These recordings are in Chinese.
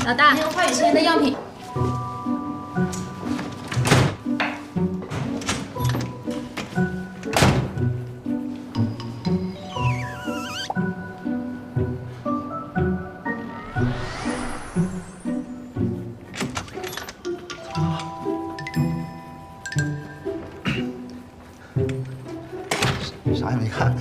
老大，还有华语青年的样品。啥也没看。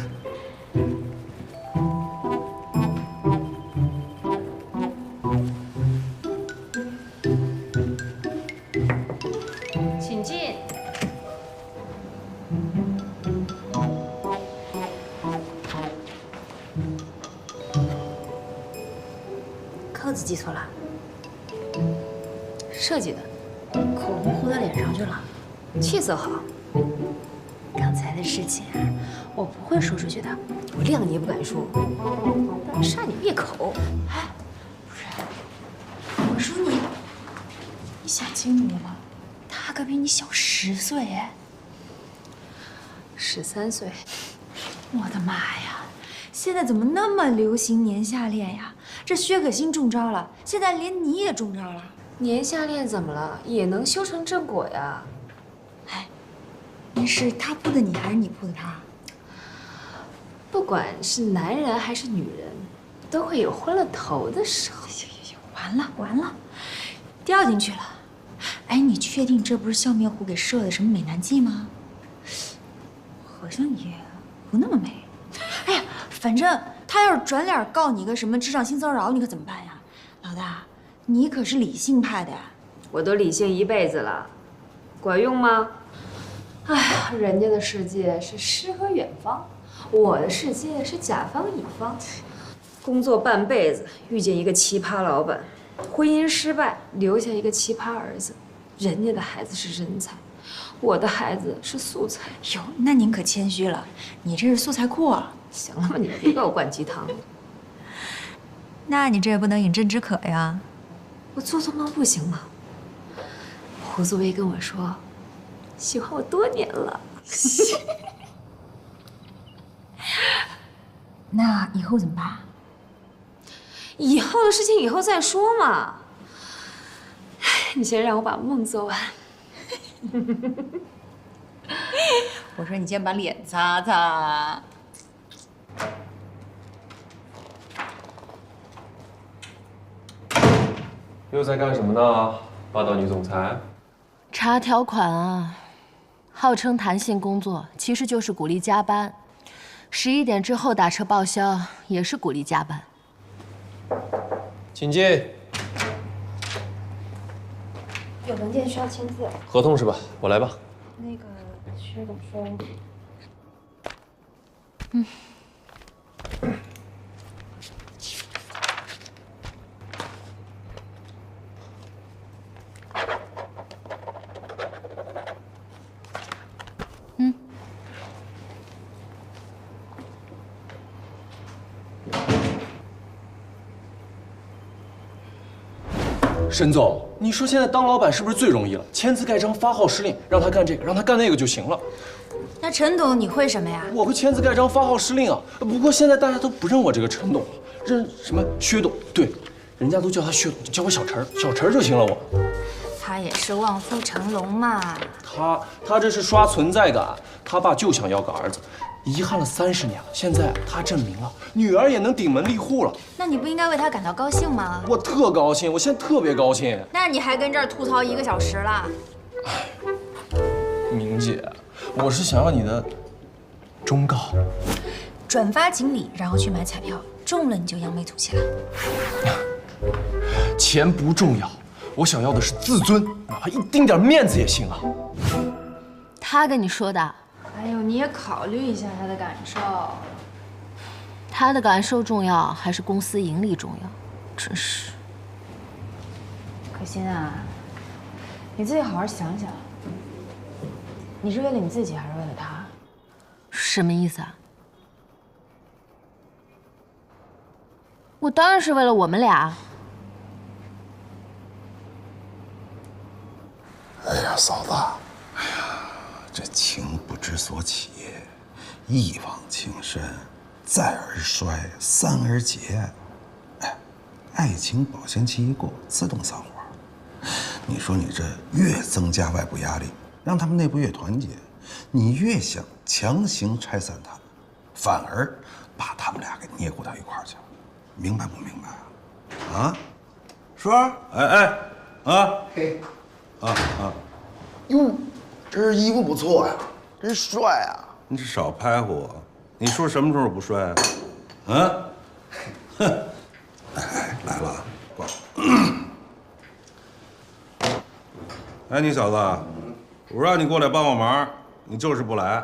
请进。扣子系错了，设计的，口红糊到脸上去了，气色好。刚才的事情啊，我不会说出去的，我谅你也不敢说，但是杀你灭口。哎，不是，我说你想清楚了吗？ 他可比你小10岁哎，13岁。我的妈呀！现在怎么那么流行年下恋呀？这薛可欣中招了，现在连你也中招了。年下恋怎么了？也能修成正果呀。哎，那是他扑的你，还是你扑的他？不管是男人还是女人，都会有昏了头的时候。完了完了，掉进去了。 哎，你确定这不是笑面虎给设的什么美男计吗？好像也不那么美。哎呀，反正他要是转脸告你个什么职场性骚扰，你可怎么办呀？老大，你可是理性派的呀。我都理性一辈子了，管用吗？哎呀，人家的世界是诗和远方，我的世界是甲方乙方。工作半辈子，遇见一个奇葩老板，婚姻失败，留下一个奇葩儿子。 人家的孩子是人才，我的孩子是素材。哟，那您可谦虚了，你这是素材库啊！行了吧，你别给我灌鸡汤。那你这也不能饮鸩止渴呀。我做做梦不行吗？胡作威跟我说，喜欢我多年了。那以后怎么办？以后的事情以后再说嘛。 你先让我把梦做完。我说你先把脸擦擦。又在干什么呢？霸道女总裁？查条款啊，号称弹性工作，其实就是鼓励加班。11点之后打车报销，也是鼓励加班。请进。 有文件需要签字，合同是吧？我来吧。那个薛总说，沈总，你说现在当老板是不是最容易了？签字盖章、发号施令，让他干这个，让他干那个就行了。那陈董你会什么呀？我会签字盖章、发号施令啊。不过现在大家都不认我这个陈董了，认什么薛董？对，人家都叫他薛董，叫我小陈儿，小陈儿就行了我。他也是望夫成龙嘛。他这是刷存在感。他爸就想要个儿子，遗憾了30年了，现在他证明了，女儿也能顶门立户了。那你不应该为他感到高兴吗？我特高兴，我现在特别高兴。那你还跟这儿吐槽1个小时了？明姐，我是想要你的忠告。转发锦鲤，然后去买彩票，中了你就扬眉吐气了。钱不重要，我想要的是自尊，哪怕一丁点面子也行啊。他跟你说的？哎呦，你也考虑一下他的感受。他的感受重要还是公司盈利重要？真是。可心啊，你自己好好想想，你是为了你自己还是为了他？什么意思啊？我当然是为了我们俩。哎呀，嫂子，哎呀，这情不知所起，一往情深，再而衰，三而竭。哎，爱情保鲜期一过，自动散伙。你说你这越增加外部压力，让他们内部越团结，你越想强行拆散他们，反而把他们俩给捏咕到一块儿去了，明白不明白啊？啊，叔，嘿，哟，这衣服不错呀，真帅啊！你少拍乎我，你说什么时候不帅啊？啊？哼！哎，来了，过来。哎，你小子，我让你过来帮我忙，你就是不来。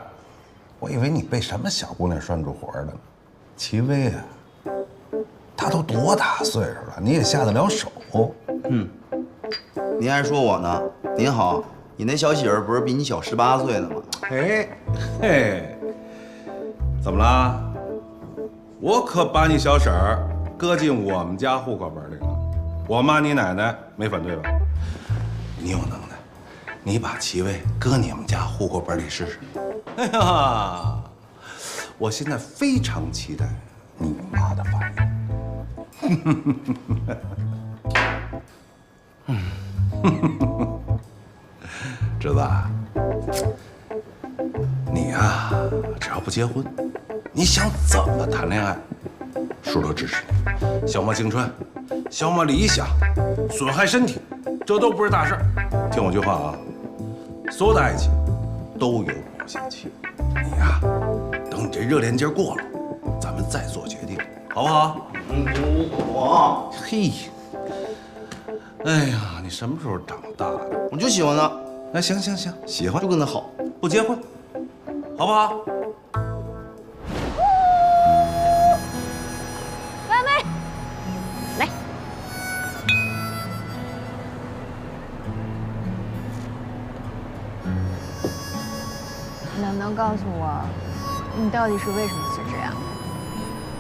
我以为你被什么小姑娘拴住活了呢。齐薇啊，她都多大岁数了，你也下得了手？您还说我呢？您好，你那小媳妇不是比你小18岁呢吗？嘿，嘿，怎么了？我可把你小婶儿搁进我们家户口本里了，我妈你奶奶没反对吧？你有能耐，你把齐薇搁你们家户口本里试试。哎呀，我现在非常期待你妈的反应。侄子，你呀，只要不结婚，你想怎么谈恋爱，叔都支持你。消磨青春，消磨理想，损害身体，这都不是大事儿。听我句话啊，所有的爱情都有保鲜期。你呀，等你这热恋劲儿过了，咱们再做决定，好不好？我嘿，哎呀，你什么时候长大了？我就喜欢他，哎，行，喜欢就跟他好。不结婚，好不好？外卖，来。能不能告诉我，你到底是为什么辞职呀？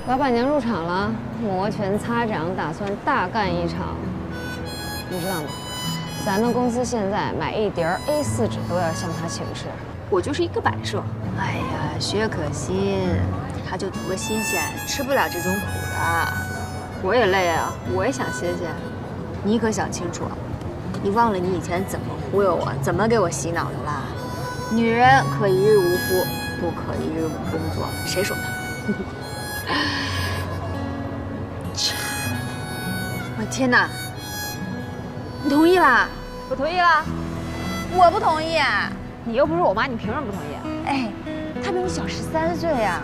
老板娘入场了，摩拳擦掌，打算大干一场。你知道吗？咱们公司现在买一叠A4纸都要向她请示。我就是一个摆设。哎呀，薛可欣，他就图个新鲜，吃不了这种苦的。我也累啊，我也想歇歇。你可想清楚，你忘了你以前怎么忽悠我，怎么给我洗脑的啦？女人可一日无夫，不可一日无工作，谁说的？我天哪！你同意啦？我同意了。我不同意啊！你又不是我妈，你凭什么不同意？哎，他比我小13岁呀。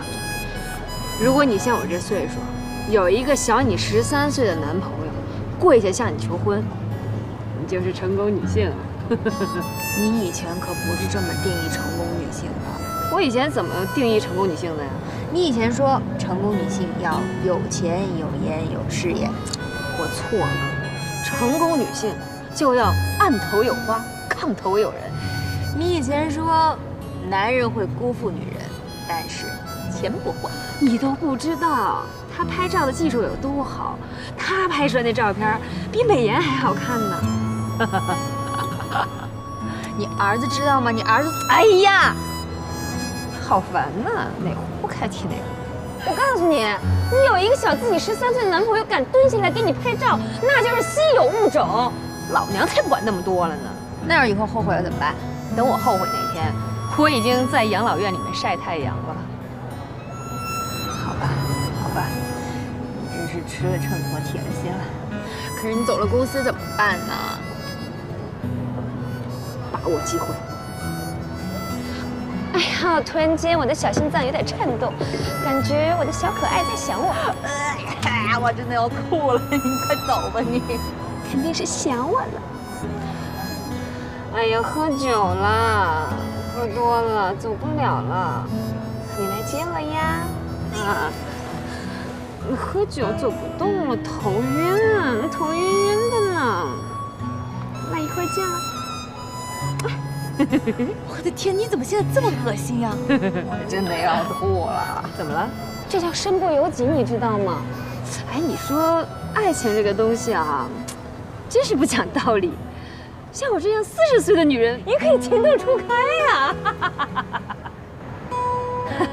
如果你像我这岁数，有一个小你13岁的男朋友，跪下向你求婚，你就是成功女性了。你以前可不是这么定义成功女性的。我以前怎么定义成功女性的呀？你以前说成功女性要有钱、有颜、有事业。我错了，成功女性就要案头有花，炕头有人。你以前说男人会辜负女人，但是钱不会。你都不知道他拍照的技术有多好，他拍出来那照片比美颜还好看呢。你儿子知道吗？你儿子，哎呀，好烦呐！哪壶不开提哪壶。我告诉你，你有一个小自己13岁的男朋友敢蹲下来给你拍照，那就是稀有物种。老娘才不管那么多了呢。那要以后后悔了怎么办？等我后悔那天，我已经在养老院里面晒太阳了。好吧，好吧，你真是吃了秤砣铁了心了。可是你走了公司怎么办呢？把握机会。哎呀，突然间我的小心脏有点颤动，感觉我的小可爱在想我。哎呀，我真的要吐了！你快走吧你。肯定是想我了。哎呀，喝酒了，喝多了走不了了，你来接我呀？啊，喝酒走不动了，头晕，头晕晕的呢。那一会儿见了。我的天，你怎么现在这么恶心呀？我真的要吐了。怎么了？这叫身不由己，你知道吗？哎，你说爱情这个东西啊，真是不讲道理。像我这样40岁的女人，也可以情窦初开呀。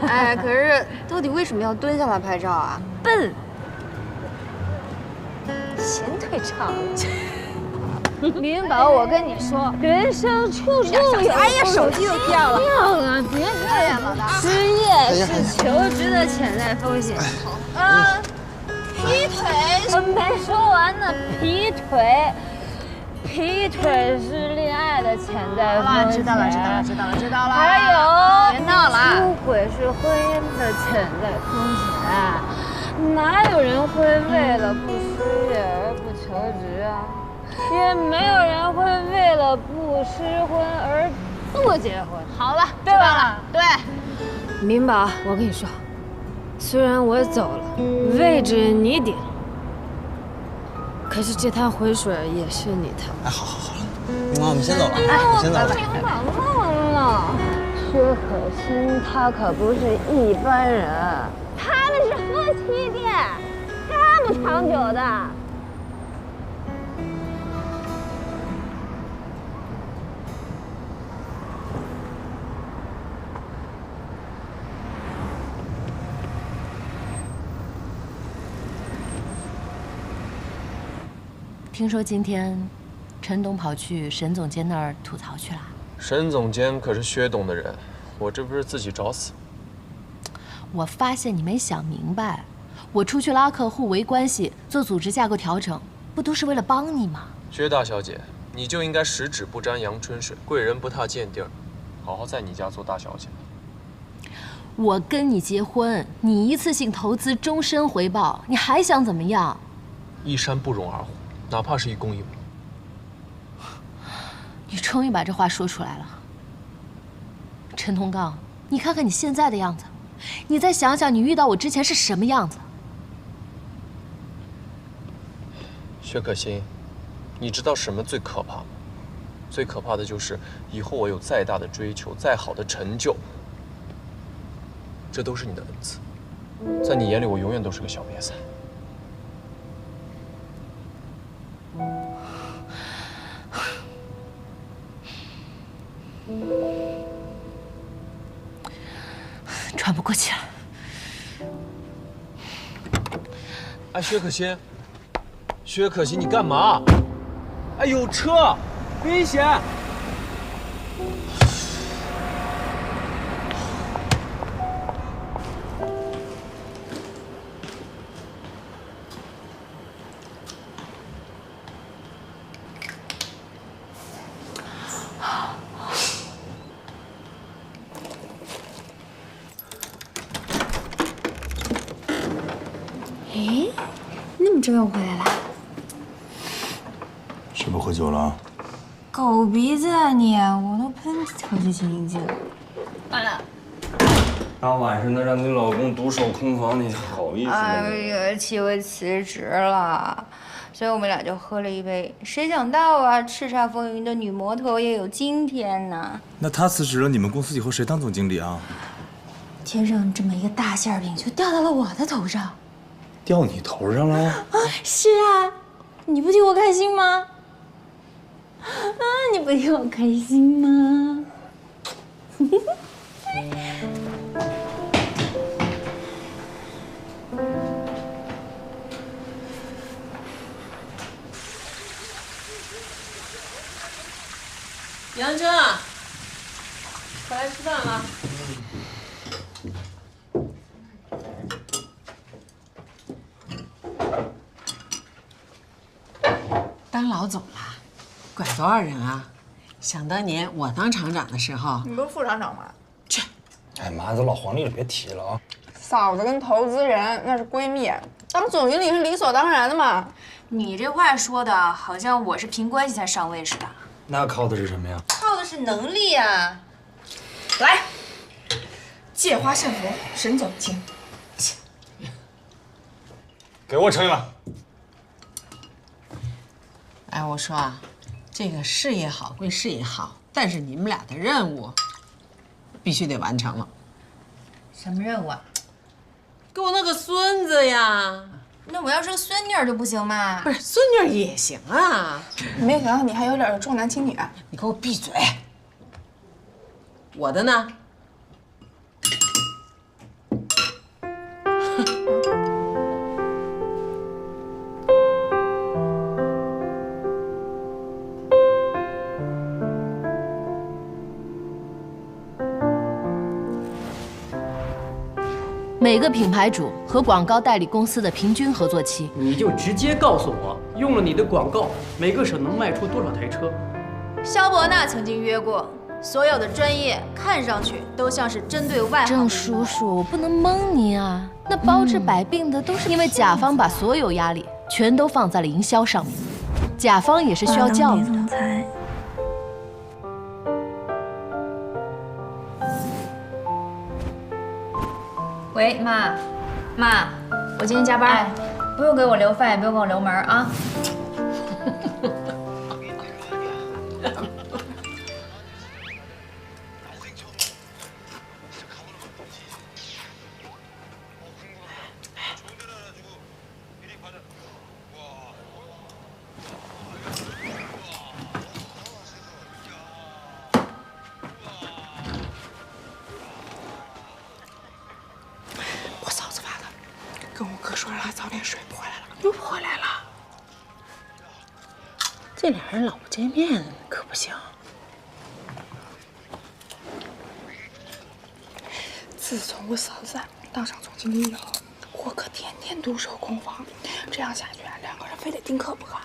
哎，可是到底为什么要蹲下来拍照啊？笨。前腿长。明宝，我跟你说，人生处处有。哎呀，手机又掉了。掉了，别这样了。失业是求职的潜在风险。劈腿，没说完呢。劈腿是恋爱的潜在风险。知道了。还有，别闹了。出轨是婚姻的潜在风险。哪有人会为了不失业而不求职啊？也没有人会为了不失婚而不结婚。好了，对吧？对。明宝，我跟你说，虽然我走了，位置你顶，可是这滩浑水也是你的。哎，好了，明宝，我们先走了，我先走了。明宝忘了，薛可欣她可不是一般人，他们是夫妻店，他不长久的。听说今天陈董跑去沈总监那儿吐槽去了。沈总监可是薛董的人，我这不是自己找死。我发现你没想明白，我出去拉客户、维关系、做组织架构调整，不都是为了帮你吗？薛大小姐，你就应该十指不沾阳春水，贵人不踏贱地儿，好好在你家做大小姐。我跟你结婚，你一次性投资，终身回报，你还想怎么样？一山不容二虎，哪怕是一公一母。你终于把这话说出来了，陈同刚，你看看你现在的样子，你再想想你遇到我之前是什么样子。薛可欣，你知道什么最可怕吗？最可怕的就是以后我有再大的追求，再好的成就，这都是你的恩赐，在你眼里我永远都是个小瘪三。喘不过气了。哎，薛可欣，薛可欣，你干嘛？哎，有车，危险！哎，那么早又回来了？是不是喝酒了？狗鼻子啊你！我都喷好几清醒剂了。完了。大晚上的让你老公独守空房，你好意思吗？哎呀，气我辞职了，所以我们俩就喝了一杯。谁想到啊，叱咤风云的女魔头也有今天呢。那他辞职了，你们公司以后谁当总经理啊？天上这么一个大馅饼就掉到了我的头上。掉你头上了？啊，是啊，你不替我开心吗？啊，你不替我开心吗？杨真，快来吃饭了。当老总了，管多少人啊？想当年我当厂长的时候，你不是副厂长吗？去。哎妈，都老黄历了，别提了啊！嫂子跟投资人那是闺蜜，当总经理是理所当然的嘛。你这话说的好像我是凭关系才上位似的。那靠的是什么呀？靠的是能力呀！来，借花献佛，沈总监。给我盛一碗。哎，我说啊，这个事业好归事业好，但是你们俩的任务必须得完成了。什么任务啊？给我弄个孙子呀！那我要是个孙女儿就不行吗？不是，孙女儿也行啊。没想到你还有点重男轻女。你给我闭嘴！我的呢？每个品牌主和广告代理公司的平均合作期。你就直接告诉我，用了你的广告，每个省能卖出多少台车？肖伯纳曾经约过，所有的专业看上去都像是针对外行。郑叔叔，我不能蒙您啊，那包治百病的都是因为甲方把所有压力全都放在了营销上面，甲方也是需要教育的。喂，妈，我今天加班，不用给我留饭，也不用给我留门啊。我嫂子发的，跟我哥说让他早点睡，不回来了，又回来了。这俩人老不见面可不行。自从我嫂子当上总经理以后，我可天天独守空房，这样下去两个人非得丁克不可。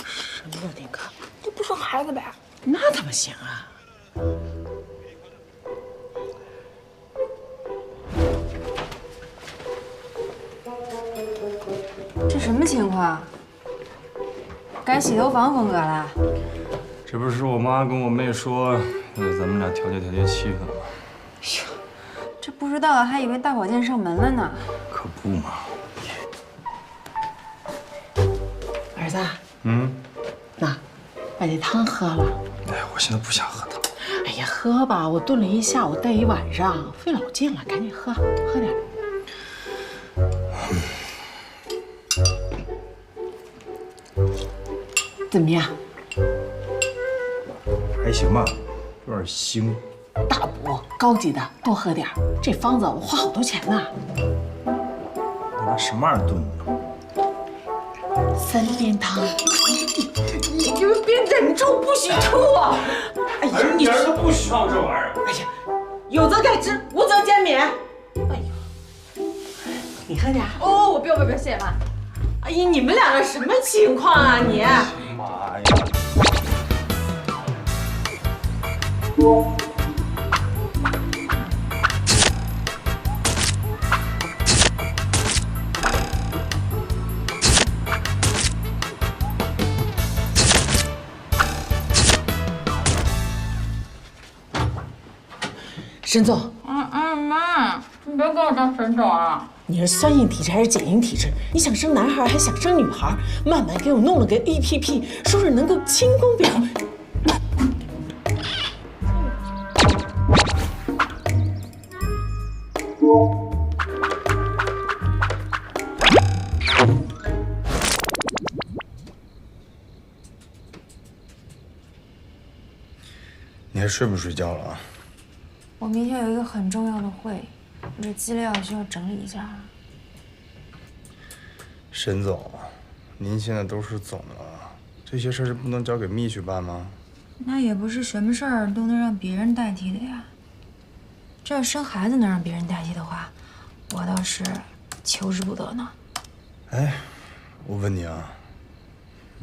什么叫丁克？就不生孩子呗。那怎么行啊？这什么情况？改洗头房风格了？这不是我妈跟我妹说，为了咱们俩调节调节气氛吗？这不知道还以为大保健上门了呢。可不嘛。儿子，嗯，那把这汤喝了。哎，我现在不想喝汤。哎呀，喝吧，我炖了一下午，带一晚上，费老劲了，赶紧喝，喝点。怎么样？还行吧，有点腥。大补，高级的，多喝点。这方子我花好多钱呢。你拿什么玩意儿炖的？三边汤。你就别忍住不许吐啊！哎呀，你人都不需要这玩意儿。哎呀，有则改之，无则减免。哎呦，你喝点。哦，我不要，谢谢妈。哎呀，你们两个什么情况啊你？妈呀！沈总。妈，你别给我当沈总啊！你是酸性体质还是碱性体质？你想生男孩还想生女孩？慢慢给我弄了个 APP， 说是能够清宫表。你还睡不睡觉了啊？我明天有一个很重要的会，我这资料需要整理一下。沈总，您现在都是总了，这些事儿不能交给秘书办吗？那也不是什么事儿都能让别人代替的呀。这要生孩子能让别人代替的话，我倒是求之不得呢。哎，我问你啊，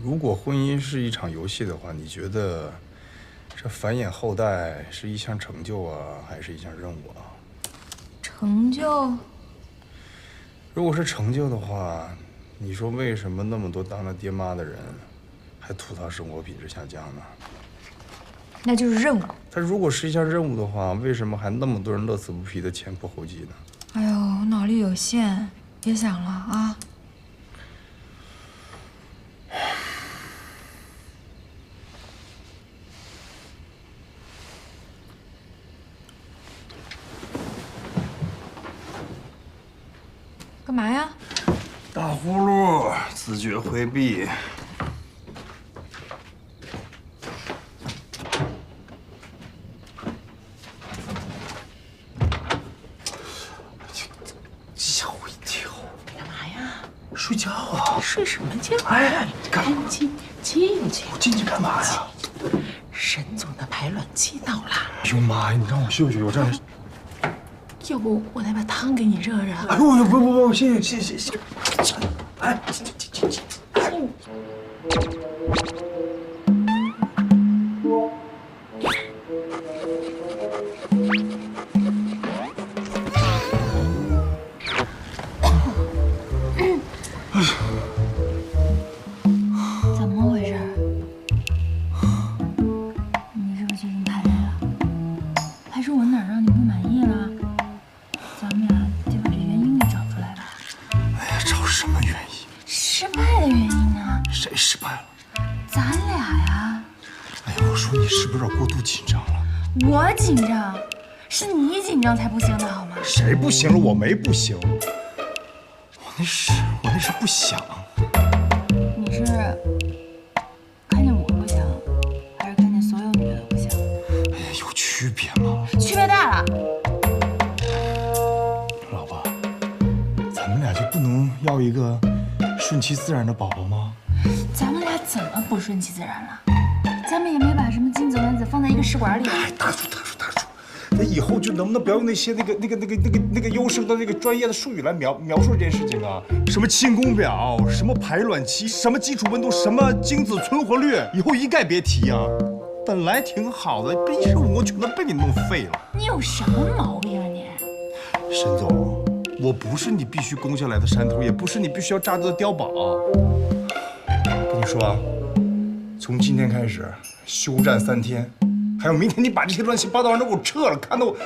如果婚姻是一场游戏的话，你觉得这繁衍后代是一项成就啊，还是一项任务啊？成就？如果是成就的话，你说为什么那么多当了爹妈的人还吐槽生活品质下降呢？那就是任务。他如果是一项任务的话，为什么还那么多人乐此不疲的前仆后继呢？哎呦，我脑力有限，别想了啊。干嘛呀？打呼噜，自觉回避。吓我一跳！干嘛呀？睡觉啊！睡什么觉？哎，你干嘛？进去。我进去干嘛呀？沈总的排卵期到了。哎呦妈呀！你让我休息，我这要不我再把汤给你热热？哎呦，不，谢谢。哎，怎么回事？你是不是最近太累了？还是我哪儿让你不满意了？咱们俩得把这原因给找出来吧。哎呀，找什么原因？失败的原因呢？谁失败了？咱俩呀。哎呀，我说你是不是有点过度紧张了？我紧张，是你紧张才不行的好吗？谁不行了？我没不行，我那是不想。你是看见我不行，还是看见所有女的都不行？哎呀，有区别吗？区别大了。老婆，咱们俩就不能要一个顺其自然的宝宝吗？咱们俩怎么不顺其自然了？咱们也没把什么精子卵子放在一个试管里。哎，大叔，咱以后就能不能不要用那些那个优生的那个专业的术语来描述这件事情啊？什么清宫表，什么排卵期，什么基础温度，什么精子存活率，以后一概别提啊！本来挺好的，被一时武功全都被你弄废了。你有什么毛病啊你？沈总，我不是你必须攻下来的山头，也不是你必须要炸掉的碉堡。跟你说啊，从今天开始休战3天，还有明天你把这些乱七八糟玩意儿给我撤了，看得我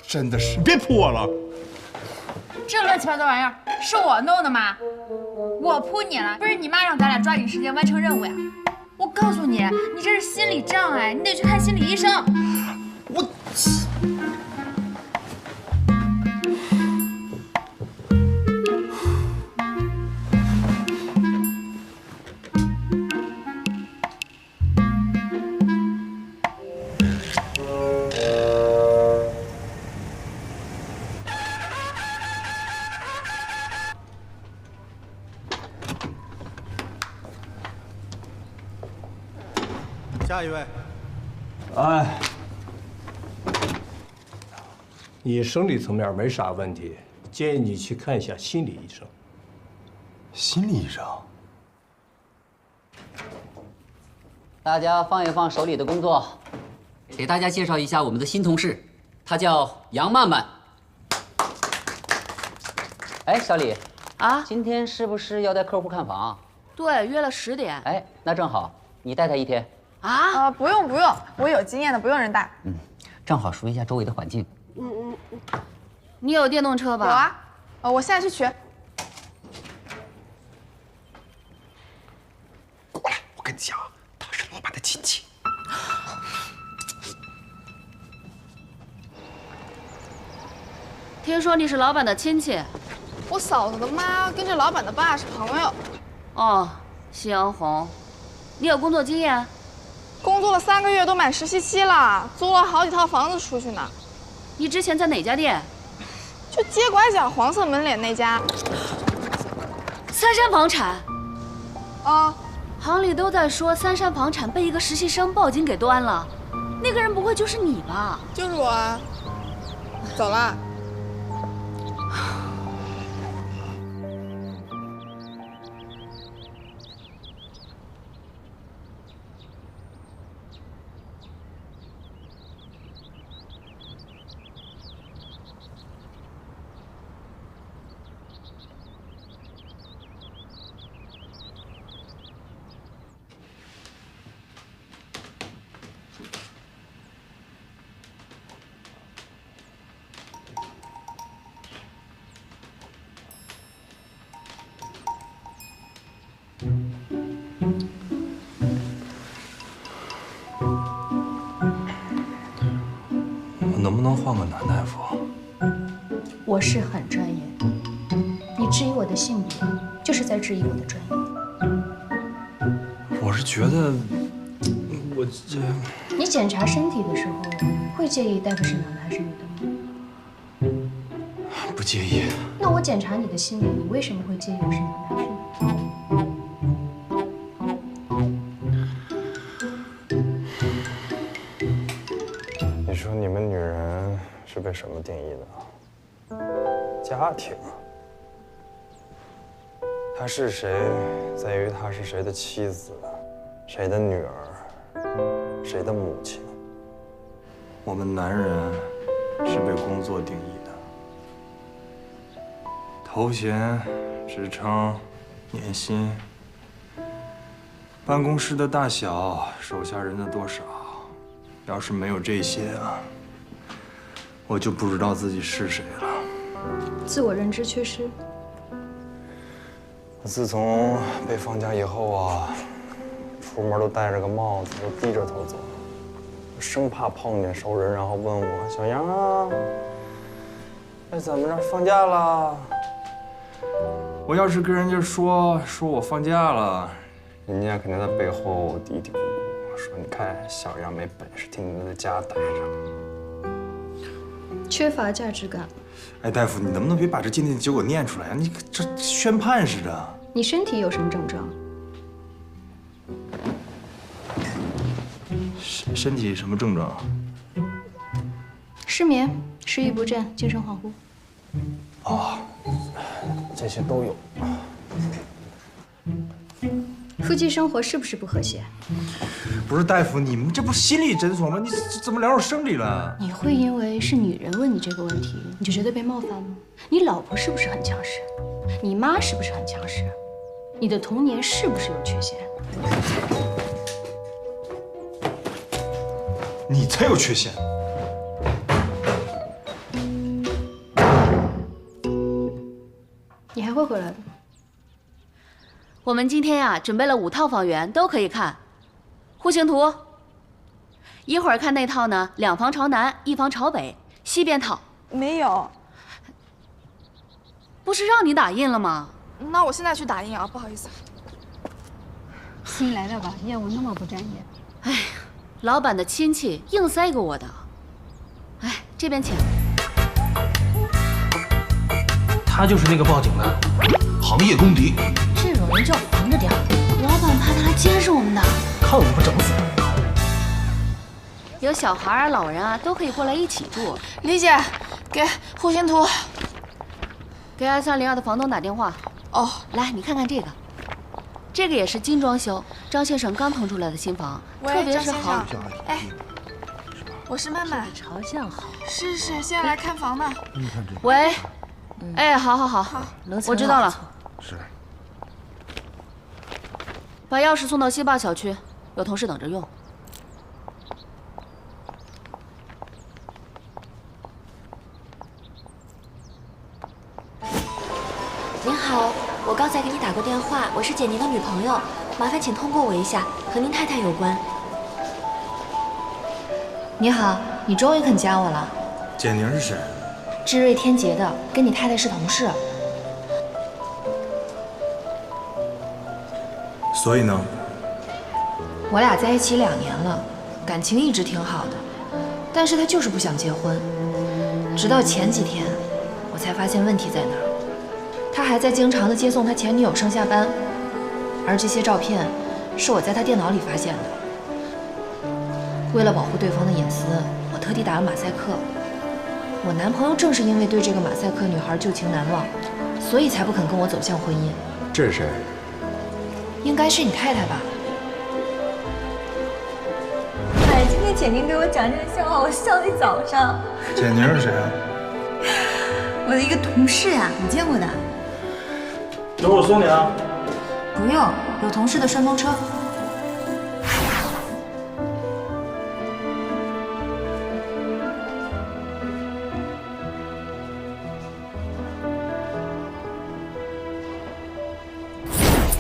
真的是，你别扑我了。这乱七八糟玩意儿是我弄的吗？我扑你了，不是你妈让咱俩抓紧时间完成任务呀？我告诉你，你这是心理障碍，你得去看心理医生。我。下一位。哎，你生理层面没啥问题，建议你去看一下心理医生。心理医生？大家放一放手里的工作，给大家介绍一下我们的新同事，她叫杨曼曼。哎，小李啊，今天是不是要带客户看房？对，约了10点。哎，那正好，你带她一天。不用，我有经验的，不用人带。正好熟悉一下周围的环境。你有电动车吧？有啊，我现在去取。过来，我跟你讲，他是老板的亲戚。听说你是老板的亲戚？我嫂子的妈跟这老板的爸是朋友。哦，夕阳红，你有工作经验？工作了3个月，都满实习期了，租了好几套房子出去呢。你之前在哪家店？就街拐角黄色门脸那家。三山房产。啊，行里都在说三山房产被一个实习生报警给端了，那个人不会就是你吧？就是我啊。走了。能不能换个男大夫？我是很专业，你质疑我的性别，就是在质疑我的专业。我是觉得，我这……你检查身体的时候，会介意大夫是男的还是女的吗？不介意。那我检查你的心理，你为什么会介意我是男的还是女的？你说你们女人是被什么定义的？家庭，他是谁，在于他是谁的妻子，谁的女儿，谁的母亲。我们男人是被工作定义的，头衔、职称、年薪、办公室的大小、手下人的多少。要是没有这些啊，我就不知道自己是谁了。自我认知缺失。自从被放假以后啊，出门都戴着个帽子，都低着头走，生怕碰见熟人，然后问我小杨啊，哎怎么着放假了？我要是跟人家说我放假了，人家肯定在背后嘀嘀咕咕说你看小杨没本事，天天在家待着，缺乏价值感。哎，大夫，你能不能别把这鉴定结果念出来呀？你这宣判似的。你身体有什么症状？身体什么症状？失眠、食欲不振、精神恍惚。哦，这些都有。夫妻生活是不是不和谐？不是大夫，你们这不是心理诊所吗？你怎么聊上生理了？你会因为是女人问你这个问题，你就觉得被冒犯吗？你老婆是不是很强势？你妈是不是很强势？你的童年是不是有缺陷？你才有缺陷。你还会回来的吗？我们今天呀，准备了5套房源，都可以看。户型图，一会儿看那套呢，2房朝南，1房朝北，西边套。没有。不是让你打印了吗？那我现在去打印啊，不好意思。新来的吧，业务那么不专业。哎呀，老板的亲戚硬塞给我的。哎，这边请。他就是那个报警的，行业公敌。这种人就要防着点儿，老板怕他来监视我们的。看我不整死他！有小孩啊、老人啊，都可以过来一起住。李姐，给户型图。给2302的房东打电话。哦，来，你看看这个，这个也是精装修，张先生刚腾出来的新房，特别是好。哎，我是曼曼。朝向好。是，现在来看房呢。喂，哎，好，我知道了。是。把钥匙送到西坝小区，有同事等着用。您好，我刚才给你打过电话，我是简宁的女朋友，麻烦请通过我一下，和您太太有关。你好，你终于肯加我了。简宁是谁？智瑞天杰的，跟你太太是同事。所以呢？我俩在一起2年了，感情一直挺好的，但是他就是不想结婚。直到前几天，我才发现问题在哪儿。他还在经常的接送他前女友上下班，而这些照片是我在他电脑里发现的。为了保护对方的隐私，我特地打了马赛克。我男朋友正是因为对这个马赛克女孩旧情难忘，所以才不肯跟我走向婚姻。这是谁？应该是你太太吧？哎，今天简宁给我讲这个笑话，我笑一早上。简宁是谁啊？我的一个同事呀，你见过的。等我送你啊。不用，有同事的顺风车。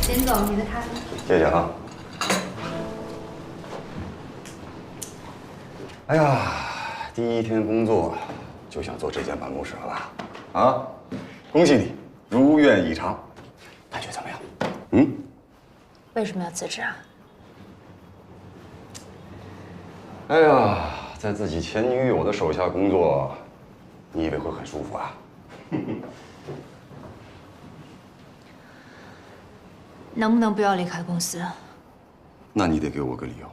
简总，你的咖啡。谢谢啊。哎呀，第一天工作就想做这间办公室了吧？啊，恭喜你，如愿以偿。感觉怎么样？嗯？为什么要辞职啊？哎呀，在自己前女友的手下工作，你以为会很舒服啊？能不能不要离开公司？那你得给我个理由。